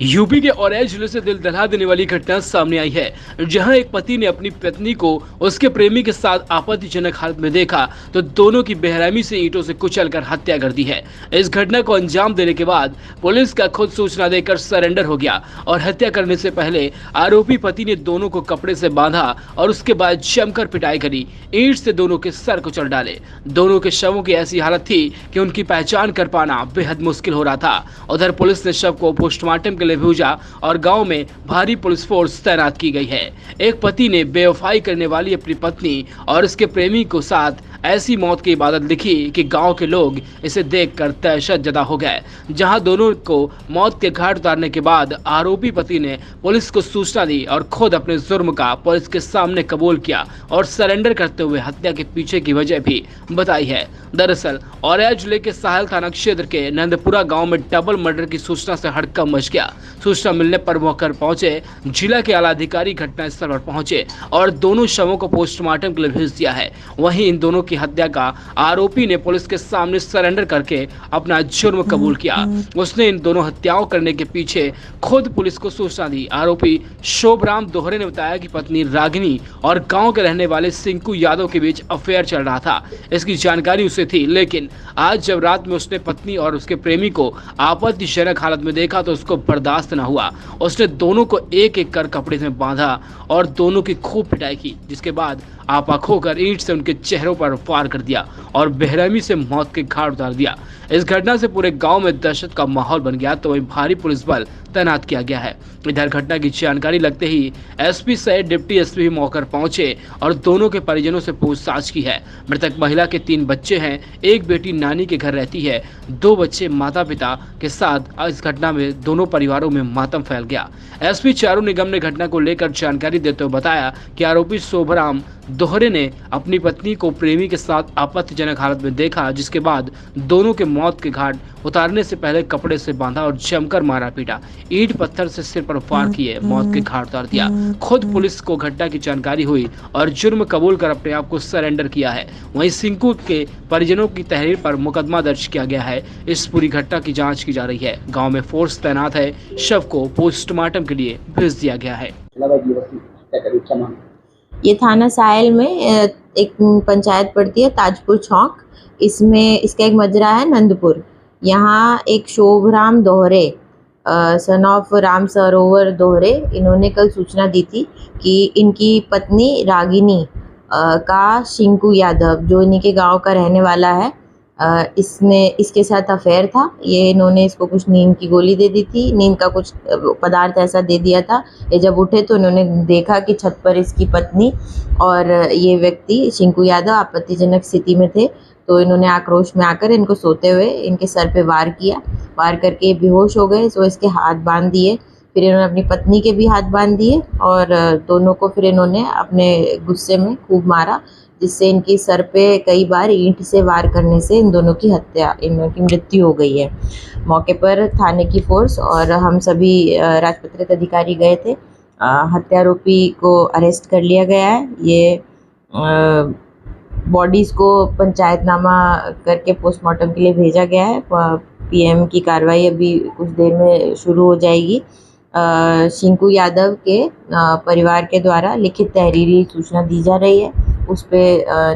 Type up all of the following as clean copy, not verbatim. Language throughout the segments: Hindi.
यूपी के औरैया जिले से दिल दहला देने वाली घटना सामने आई है, जहां एक पति ने अपनी पत्नी को उसके प्रेमी के साथ आपत्तिजनक हालत में देखा तो दोनों की बेरहमी से ईंटों से कुचलकर हत्या कर दी है। इस घटना को अंजाम देने के बाद पुलिस का खुद सूचना देकर सरेंडर हो गया और हत्या करने से पहले आरोपी पति ने दोनों को कपड़े से बांधा और उसके बाद जमकर पिटाई करी। ईंट से दोनों के सर कुचल डाले। दोनों के शवों की ऐसी हालत थी कि उनकी पहचान कर पाना बेहद मुश्किल हो रहा था। उधर पुलिस ने शव को पोस्टमार्टम के लिए भेजा और गांव में भारी पुलिस फोर्स तैनात की गई है। एक पति ने बेवफाई करने वाली अपनी पत्नी और उसके प्रेमी को साथ ऐसी मौत की इबादत लिखी कि गांव के लोग इसे देखकर दहशत जदा हो गए। जहां दोनों को मौत के घाट उतारने के बाद आरोपी पति ने पुलिस को सूचना दी और खुद अपने जुर्म का पुलिस के सामने कबूल किया और सरेंडर करते हुए हत्या के पीछे की वजह भी बताई है। दरअसल औरैया जिले के साहिल थाना क्षेत्र के नंदपुरा गांव में डबल मर्डर की सूचना से हड़कंप मच गया। सूचना मिलने पर मौके पर पहुंचे जिला के आला अधिकारी घटनास्थल पर पहुंचे और दोनों शवों को पोस्टमार्टम के लिए भेज दिया है। वहीं इन दोनों की हत्या का आरोपी ने पुलिस के सामने सरेंडर करके अपना जुर्म कबूल किया। उसने इन दोनों हत्याओं करने के पीछे खुद पुलिस को सूचना दी। आरोपी शोभराम दोहरे ने बताया कि पत्नी रागिनी और गांव के रहने वाले सिंकू यादव के बीच अफेयर चल रहा था। इसकी जानकारी उसे थी, लेकिन आज जब रात में उसने पत्नी और उसके प्रेमी को आपत्तिजनक हालत में देखा तो उसको बर्दाश्त न हुआ। उसने दोनों को एक एक कर कपड़े में बांधा और दोनों की खूब पिटाई की, जिसके बाद आपा खोकर ईंट से उनके चेहरों पर वार कर दिया और बेरहमी से मौत के घाट उतार दिया। इस घटना से पूरे गांव में दहशत का माहौल बन गया तो वहीं भारी पुलिस बल तैनात किया गया है। इधर घटना की जानकारी लगते ही एसपी सहित डिप्टी एसपी भी मौके पर पहुंचे और दोनों के परिजनों से पूछताछ की है। मृतक महिला के 3 बच्चे हैं, एक बेटी नानी के घर रहती है, 2 बच्चे माता पिता के साथ। इस घटना में दोनों परिवारों में मातम फैल गया। एसपी चारू निगम ने घटना को लेकर जानकारी देते हुए बताया कि आरोपी शोभराम दोहरे ने अपनी पत्नी को प्रेमी के साथ आपत्तिजनक हालत में देखा, जिसके बाद दोनों के मौत के घाट उतारने से पहले कपड़े से बांधा और जमकर मारा पीटा, ईंट पत्थर से सिर पर वार किए मौत के घाट उतार दिया। खुद पुलिस को घटना की जानकारी हुई और जुर्म कबूल कर अपने आप को सरेंडर किया है। वहीं सिंकू के परिजनों की तहरीर पर मुकदमा दर्ज किया गया है। इस पूरी घटना की जाँच की जा रही है। गाँव में फोर्स तैनात है। शव को पोस्टमार्टम के लिए भेज दिया गया है। ये थाना साहिल में एक पंचायत पड़ती है ताजपुर चौक। इसमें इसका एक मजरा है नंदपुर। यहाँ एक शोभराम दोहरे सन ऑफ राम सरोवर दोहरे, इन्होंने कल सूचना दी थी कि इनकी पत्नी रागिनी का शिंकू यादव, जो इन्हीं के गांव का रहने वाला है, इसके साथ अफेयर था। ये इन्होंने इसको कुछ नींद की गोली दे दी थी, नींद का कुछ पदार्थ ऐसा दे दिया था। ये जब उठे तो इन्होंने देखा कि छत पर इसकी पत्नी और ये व्यक्ति शिंकू यादव आपत्तिजनक स्थिति में थे, तो इन्होंने आक्रोश में आकर इनको सोते हुए इनके सर पे वार किया। वार करके ये बेहोश हो गए, तो इसके हाथ बांध दिए। फिर इन्होंने अपनी पत्नी के भी हाथ बांध दिए और दोनों को फिर इन्होंने अपने गुस्से में खूब मारा, जिससे इनकी सर पे कई बार ईंट से वार करने से इन दोनों की मृत्यु हो गई है। मौके पर थाने की फोर्स और हम सभी राजपत्रित अधिकारी गए थे। हत्यारोपी को अरेस्ट कर लिया गया है। ये बॉडीज़ को पंचायतनामा करके पोस्टमार्टम के लिए भेजा गया है। पीएम की कार्रवाई अभी कुछ देर में शुरू हो जाएगी। शिंकू यादव के परिवार के द्वारा लिखित तहरीरी सूचना दी जा रही है। उस पे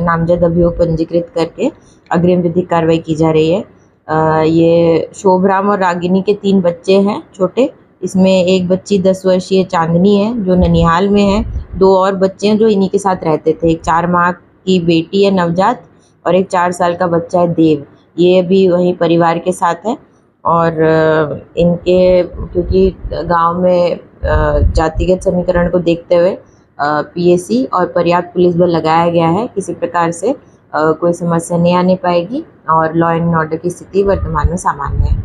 नामजद अभियोग पंजीकृत करके अग्रिम विधिक कार्रवाई की जा रही है। ये शोभराम और रागिनी के 3 बच्चे हैं छोटे। इसमें एक बच्ची 10 वर्षीय चांदनी है जो ननिहाल में है। 2 और बच्चे हैं जो इन्हीं के साथ रहते थे। एक 4 माह की बेटी है नवजात और एक 4 साल का बच्चा है देव। ये भी वहीं परिवार के साथ है और इनके क्योंकि गांव में जातिगत समीकरण को देखते हुए पीएसी और पर्याप्त पुलिस बल लगाया गया है। किसी प्रकार से कोई समस्या नहीं आने पाएगी और लॉ एंड ऑर्डर की स्थिति वर्तमान में सामान्य है।